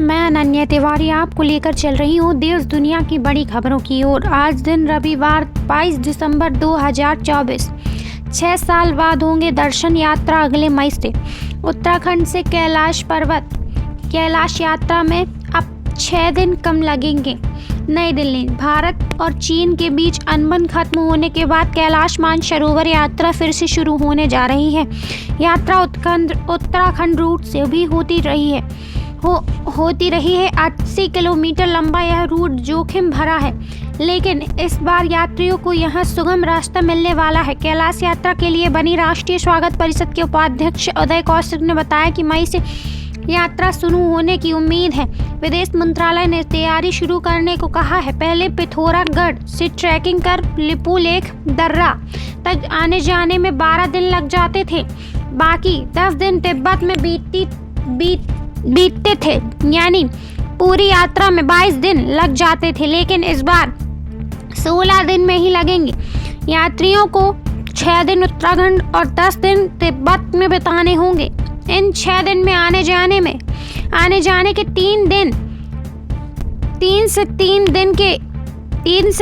मैं अनन्या तिवारी आपको लेकर चल रही हूँ देश दुनिया की बड़ी खबरों की ओर। आज दिन रविवार 22 दिसंबर 2024। 6 साल बाद होंगे दर्शन यात्रा अगले मई से। उत्तराखंड से कैलाश पर्वत कैलाश यात्रा में अब 6 दिन कम लगेंगे। नई दिल्ली। भारत और चीन के बीच अनबन खत्म होने के बाद कैलाश मानसरोवर यात्रा फिर से शुरू होने जा रही है। यात्रा उत्तराखंड रूट से भी होती रही है। 80 किलोमीटर लंबा यह रूट जोखिम भरा है, लेकिन इस बार यात्रियों को यहां सुगम रास्ता मिलने वाला है। कैलाश यात्रा के लिए बनी राष्ट्रीय स्वागत परिषद के उपाध्यक्ष उदय कौशिक ने बताया कि मई से यात्रा शुरू होने की उम्मीद है। विदेश मंत्रालय ने तैयारी शुरू करने को कहा है। पहले पिथौरागढ़ से ट्रैकिंग कर लिपुलेख दर्रा तक आने जाने में 12 दिन लग जाते थे। बाकी 10 दिन तिब्बत में बीतते थे, यानी पूरी यात्रा में 22 दिन लग जाते थे, लेकिन इस बार 16 दिन में ही लगेंगे। यात्रियों को 6 दिन उत्तराखंड और 10 दिन तिब्बत में बिताने होंगे। इन 6 दिन में आने जाने के 3 से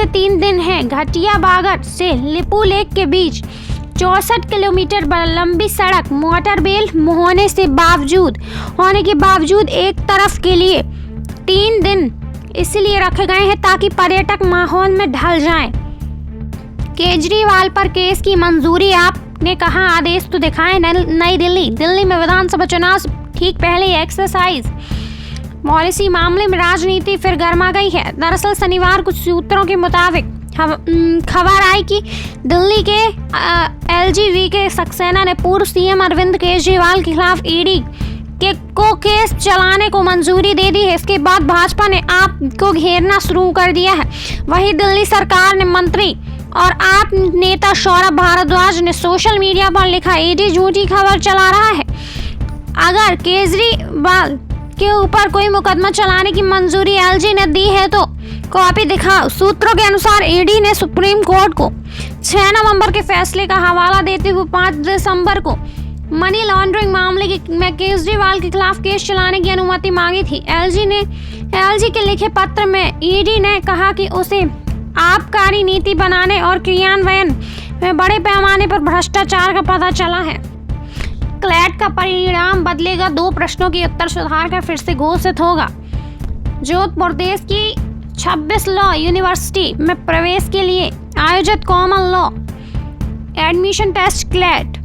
3 दिन हैं। घटिया बागड़ से लिपुलेख के बीच 64 किलोमीटर लंबी सड़क मोटरवेल होने के बावजूद एक तरफ के लिए 3 दिन इसलिए रखे गए हैं ताकि पर्यटक माहौल में ढल जाएं। केजरीवाल पर केस की मंजूरी। आपने कहा आदेश तो दिखाएं। नई दिल्ली में विधानसभा चुनाव से ठीक पहले एक्सरसाइज पॉलिसी मामले में राजनीति फिर गर्मा गई है। दरअसल शनिवार कुछ सूत्रों के मुताबिक खबर आई कि दिल्ली के एलजीवी के सक्सेना ने पूर्व सीएम अरविंद केजरीवाल के खिलाफ ईडी को केस चलाने को मंजूरी दे दी है। इसके बाद भाजपा ने आप को घेरना शुरू कर दिया है। वहीं दिल्ली सरकार ने मंत्री और आप नेता सौरभ भारद्वाज ने सोशल मीडिया पर लिखा, ईडी झूठी खबर चला रहा है। अगर केजरीवाल के ऊपर कोई मुकदमा चलाने की मंजूरी एलजी ने दी है तो कॉपी दिखाओ। सूत्रों के अनुसार ईडी ने सुप्रीम कोर्ट को 6 नवंबर के फैसले का हवाला देते हुए 5 दिसंबर को मनी लॉन्ड्रिंग मामले में केजरीवाल के खिलाफ केस चलाने की अनुमति मांगी थी। एलजी के लिखे पत्र में ईडी ने कहा कि उसे आबकारी नीति बनाने और क्रियान्वयन में बड़े पैमाने पर भ्रष्टाचार का पता चला है। क्लैट का परिणाम बदलेगा। 2 प्रश्नों की उत्तर सुधार कर फिर से घोषित होगा। जोधपुर देश की 26 लॉ यूनिवर्सिटी में प्रवेश के लिए आयोजित common law admission test CLAT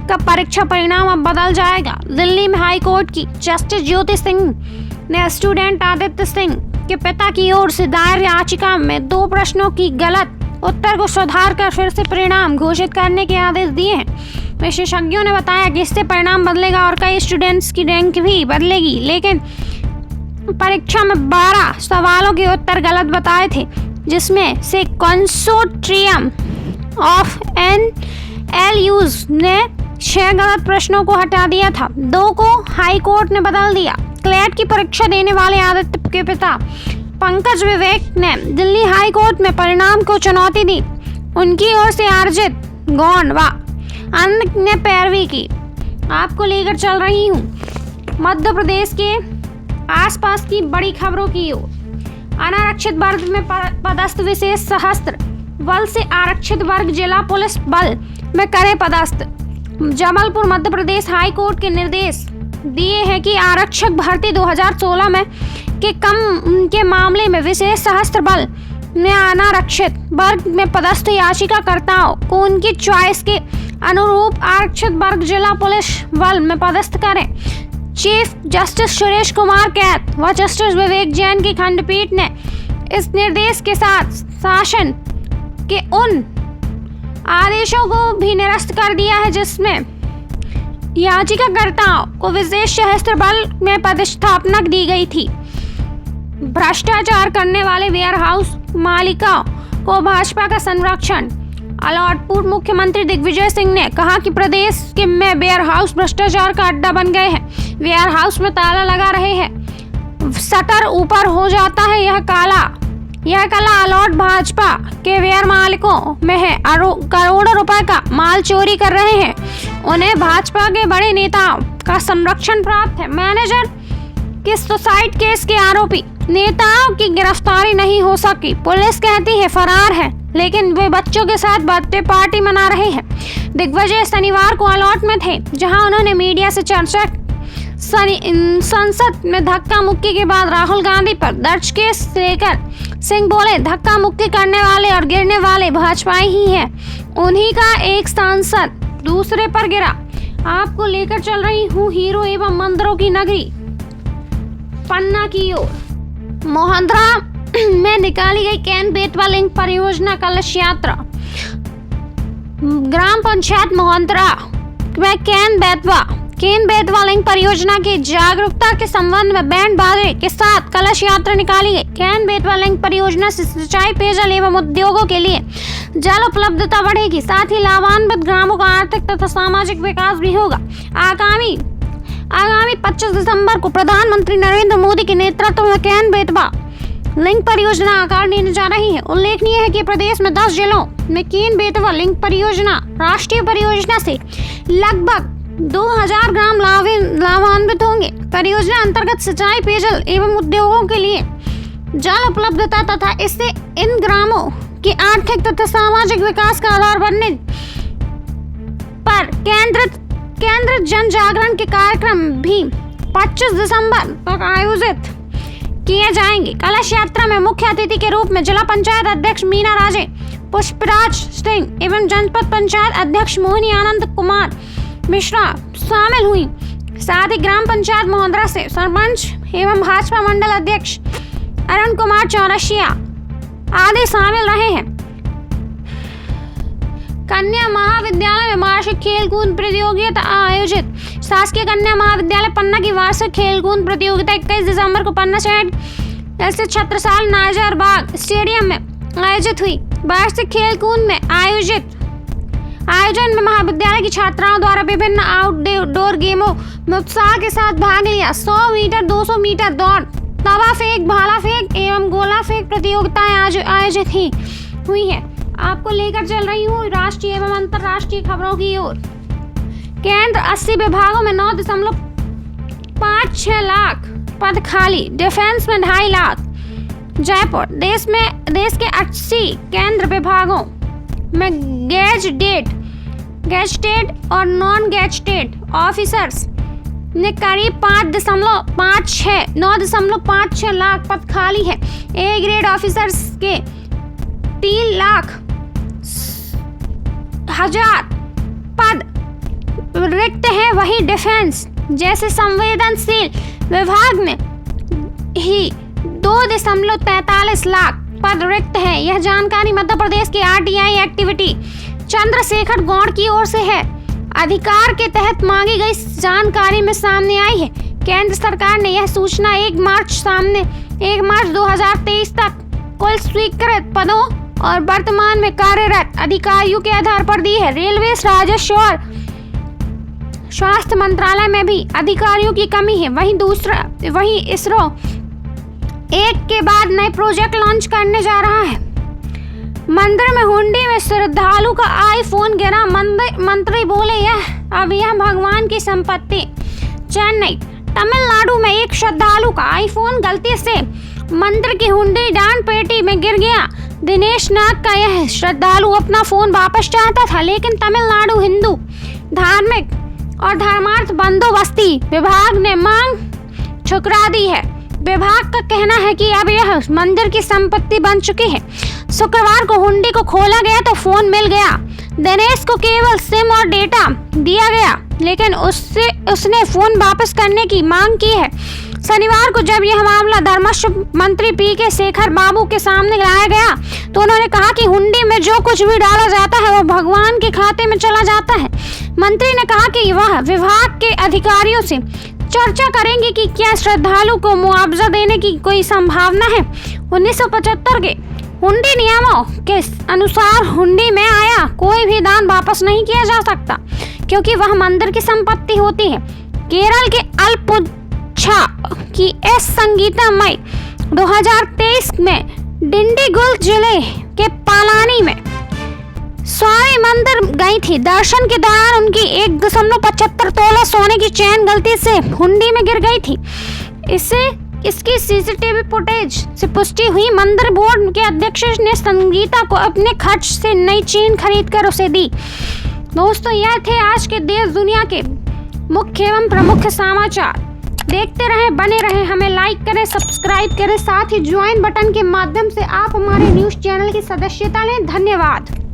का परीक्षा परिणाम अब बदल जाएगा। दिल्ली में हाई कोर्ट की जस्टिस ज्योति सिंह ने स्टूडेंट आदित्य सिंह के पिता की ओर से दायर याचिका में 2 प्रश्नों की गलत उत्तर को सुधार कर फिर से परिणाम घोषित करने के आदेश दिए हैं। विशेषज्ञों ने बताया कि इससे परिणाम बदलेगा और कई स्टूडेंट्स की रैंक भी बदलेगी, लेकिन परीक्षा में 12 सवालों के उत्तर गलत बताए थे, जिसमें से कंसोर्टियम ऑफ एनएलयूज ने 6 गलत प्रश्नों को हटा दिया था। 2 को हाई कोर्ट ने बदल दिया। क्लैट की परीक्षा देने वाले आदित्य के पिता पंकज विवेक ने दिल्ली हाई कोर्ट में परिणाम को चुनौती दी। उनकी ओर से अर्जित गौंड व अन्य ने पैरवी की। आपको लेकर चल रही हूँ मध्य प्रदेश के आसपास की बड़ी खबरों की ओर। अनारक्षित वर्ग में पदस्थ विशेष सशस्त्र बल से आरक्षित वर्ग जिला पुलिस बल में करे पदस्थ। जबलपुर मध्य प्रदेश हाई कोर्ट के निर्देश दिए हैं कि आरक्षक भर्ती 2016 में के मामले में विशेष सशस्त्र बल में अनारक्षित वर्ग में पदस्थ याचिकाकर्ताओं को उनकी चॉइस के अनुरूप आरक्षित वर्ग जिला पुलिस बल में पदस्थ करें। चीफ जस्टिस सुरेश कुमार कैत व जस्टिस विवेक जैन की खंडपीठ ने इस निर्देश के साथ शासन के उन आदेशों को भी निरस्त कर दिया है जिसमें याचिकाकर्ताओं को विशेष सशस्त्र बल में पदस्थापना दी गई थी। भ्रष्टाचार करने वाले वेयरहाउस मालिकों को भाजपा का संरक्षण। अलाटपुर मुख्यमंत्री दिग्विजय सिंह ने कहा कि प्रदेश के में वेयरहाउस भ्रष्टाचार का अड्डा बन गए हैं। वेयरहाउस में ताला लगा रहे हैं, शटर ऊपर हो जाता है। यह कला अलाट भाजपा के वेयर मालिकों में है। करोड़ों रुपए का माल चोरी कर रहे हैं। उन्हें भाजपा के बड़े नेताओं का संरक्षण प्राप्त है। मैनेजर कि सुसाइड केस के आरोपी नेताओं की गिरफ्तारी नहीं हो सकी। पुलिस कहती है फरार है, लेकिन वे बच्चों के साथ बर्थडे पार्टी मना रहे हैं। दिग्विजय शनिवार को अलॉट में थे, जहां उन्होंने मीडिया से चर्चा। संसद में धक्का मुक्की के बाद राहुल गांधी पर दर्ज केस लेकर सिंह बोले, धक्का मुक्की करने वाले और गिरने वाले भाजपा ही है। उन्हीं का एक सांसद दूसरे पर गिरा। आपको लेकर चल रही हूँ हीरो एवं मंदिरों की नगरी पन्ना की ओर। मोहंद्रा में निकाली गई कैन बेतवा लिंक परियोजना कलश यात्रा। ग्राम पंचायत मोहंद्रा में कैन बेतवा लिंक परियोजना की जागरूकता के संबंध में बैंड बाजे के साथ कलश यात्रा निकाली गई। कैन बेतवा लिंक परियोजना से सिंचाई, पेयजल एवं उद्योगों के लिए जल उपलब्धता बढ़ेगी, साथ ही लाभान्वित ग्रामों का आर्थिक तथा सामाजिक विकास भी होगा। आगामी 25 दिसंबर को प्रधानमंत्री नरेंद्र मोदी के नेतृत्व में कैन बेतवा लिंक परियोजना आकार लेने जा रही है। उल्लेखनीय है कि प्रदेश में 10 जिलों में कैन बेतवा लिंक परियोजना राष्ट्रीय परियोजना से लगभग 2000 ग्राम लाभान्वित होंगे। परियोजना अंतर्गत सिंचाई, पेयजल एवं उद्योगों के लिए जल उपलब्धता तथा इससे इन ग्रामों के आर्थिक तथा सामाजिक विकास का आधार बनने पर केंद्रित जन जागरण के कार्यक्रम भी 25 दिसंबर तक आयोजित किए जाएंगे। कलश यात्रा में मुख्य अतिथि के रूप में जिला पंचायत अध्यक्ष मीना राजे, पुष्पराज सिंह एवं जनपद पंचायत अध्यक्ष मोहिनी आनंद कुमार मिश्रा शामिल हुई। साथ ही ग्राम पंचायत मोहंद्रा से सरपंच एवं भाजपा मंडल अध्यक्ष अरुण कुमार चौरसिया आदि शामिल रहे हैं। कन्या महाविद्यालय में वार्षिक खेलकूद प्रतियोगिता आयोजित। शासकीय कन्या महाविद्यालय पन्ना की वार्षिक खेलकूद प्रतियोगिता 21 दिसंबर को पन्ना शहर स्थित छत्रसाल नाजर बाग स्टेडियम में आयोजित हुई। वार्षिक खेलकूद में आयोजन में महाविद्यालय की छात्राओं द्वारा विभिन्न आउटडोर गेमों में उत्साह के साथ भाग लिया। 100 मीटर, 200 मीटर दौड़, तवा फेंक, भाला फेंक एवं गोला फेंक प्रतियोगिताएं आयोजित हुई है। आपको लेकर चल रही हूँ राष्ट्रीय एवं अंतर्राष्ट्रीय खबरों की ओर। केंद्र 80 विभागों में 9.56 लाख पद खाली, डिफेंस में 2.5 लाख। जयपुर देश के 80 केंद्र विभागों में गैजेटेड और नॉन गैजेटेड ऑफिसर्स ने करीब 9.56 लाख पद खाली है। ए ग्रेड ऑफिसर्स के 3,00,000 पद रिक्त है। वही डिफेंस जैसे संवेदनशील विभाग में ही 2.43 लाख पद रिक्त है। यह जानकारी मध्य प्रदेश की आरटीआई एक्टिविटी चंद्रशेखर गौड़ की ओर से है। अधिकार के तहत मांगी गई जानकारी में सामने आई है। केंद्र सरकार ने यह सूचना 1 मार्च 2023 तक कुल स्वीकृत पदों और वर्तमान में कार्यरत अधिकारियों के आधार पर दी है। रेलवे, राजस्व और स्वास्थ्य मंत्रालय में भी अधिकारियों की कमी है। वहीं इसरो एक के बाद नए प्रोजेक्ट लॉन्च करने जा रहा है। मंदिर में हुंडी में श्रद्धालु का आईफोन गिरा, मंत्री बोले यह भगवान की संपत्ति। चेन्नई, तमिलनाडु में एक श्रद्धालु का आईफोन गलती से मंदिर की हुंडी दान पेटी में गिर गया। दिनेश नाग का यह श्रद्धालु अपना फोन वापस चाहता था, लेकिन तमिलनाडु हिंदू धार्मिक और धर्मार्थ बंदोबस्ती विभाग ने मांग ठुकरा दी है। विभाग का कहना है कि अब यह मंदिर की संपत्ति बन चुकी है। शुक्रवार को हुंडी को खोला गया तो फोन मिल गया। दिनेश को केवल सिम और डेटा दिया गया, लेकिन उसने फोन वापस करने की मांग की है। शनिवार को जब यह मामला धर्मस्व मंत्री पीके शेखर बाबू के सामने लाया गया तो उन्होंने कहा कि हुंडी में जो कुछ भी डाला जाता है वो भगवान के खाते में चला जाता है। मंत्री ने कहा कि वह विभाग के अधिकारियों से चर्चा करेंगे कि क्या श्रद्धालु को मुआवजा देने की कोई संभावना है। 1975 के हुंडी नियमों के अनुसार हुंडी में आया कोई भी दान वापस नहीं किया जा सकता, क्योंकि वह मंदिर की संपत्ति होती है। केरल के अलपुझा की एस संगीता मई 2023 में डिंडीगुल जिले के पालानी में स्वामी मंदिर गई थी। दर्शन के दौरान उनकी 1.75 तोला सोने की चेन गलती से हुंडी में गिर गई थी। इसकी सीसीटीवी फुटेज से पुष्टि हुई। मंदिर बोर्ड के अध्यक्ष ने संगीता को अपने खर्च से नई चेन खरीद कर उसे दी। दोस्तों, यह थे आज के देश दुनिया के मुख्य एवं प्रमुख समाचार। देखते रहें, बने रहें, हमें लाइक करें, सब्सक्राइब करें, साथ ही ज्वाइन बटन के माध्यम से आप हमारे न्यूज़ चैनल की सदस्यता लें। धन्यवाद।